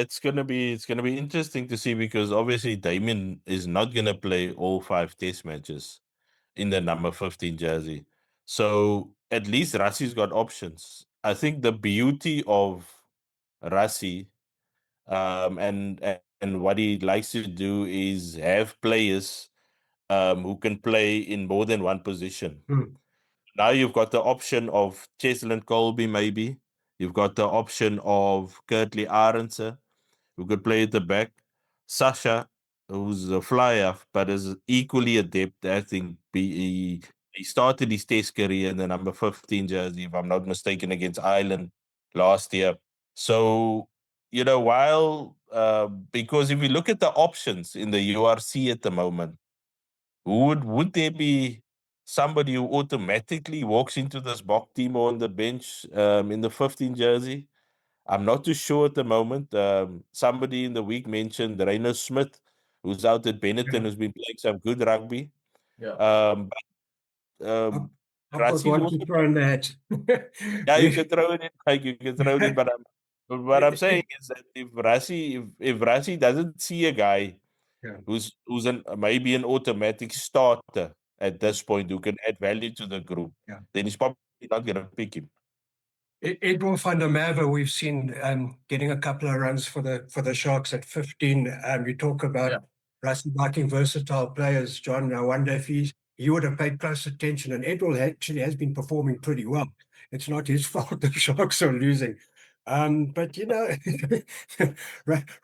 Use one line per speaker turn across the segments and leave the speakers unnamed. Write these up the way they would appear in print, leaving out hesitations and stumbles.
it's gonna be interesting to see because obviously Damien is not gonna play all 5 test matches in the number 15 jersey. So at least Rassi's got options. I think the beauty of Rassi and what he likes to do is have players who can play in more than one position.
Hmm.
Now you've got the option of Cheslin Colby, maybe. You've got the option of Kurtley Arendse, who could play at the back. Sasha, who's a flyer, but is equally adept. I think he started his test career in the number 15 jersey, if I'm not mistaken, against Ireland last year. So, while, because if you look at the options in the URC at the moment, would there be somebody who automatically walks into this Bok team or on the bench in the 15 jersey? I'm not too sure at the moment. Somebody in the week mentioned Rainer Smith, who's out at Benetton,
Yeah.
who's been playing some good rugby.
Yeah.
But
I've, I've got
Rassi
one to
also,
throw in the hat.
yeah, you can throw it in. Like you can throw it in, but what I'm saying is that if Rassi doesn't see a guy
Yeah.
who's maybe an automatic starter at this point who can add value to the group,
Yeah.
then he's probably not going to pick him.
Edwin van der Merwe, we've seen getting a couple of runs for the Sharks at 15. You talk about
Yeah.
Rassie liking versatile players, John. I wonder if he would have paid close attention. And Edwin actually has been performing pretty well. It's not his fault the Sharks are losing. But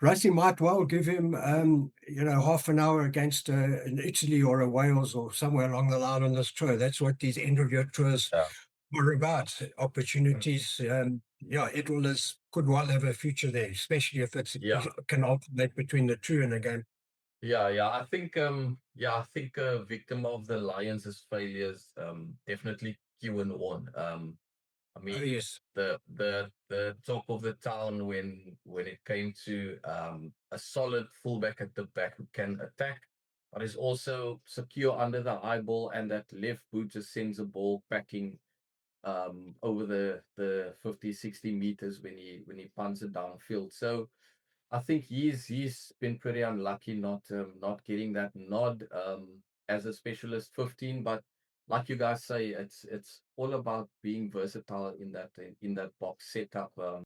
Rassie might well give him half an hour against an Italy or a Wales or somewhere along the line on this tour. That's what these end of year tours
Yeah.
were about. Opportunities. Edwin could well have a future there, especially if it
Yeah.
can alternate between the two in a game.
Yeah. I think a victim of the Lions' failures, definitely Kieran Horn. I
Oh,
mean,
yes.
the talk of the town when it came to a solid fullback at the back who can attack, but is also secure under the eyeball, and that left boot just sends a ball packing over the 50, 60 meters when he punts it downfield. So I think he's been pretty unlucky not getting that nod as a specialist 15. But like you guys say, it's all about being versatile in that box setup.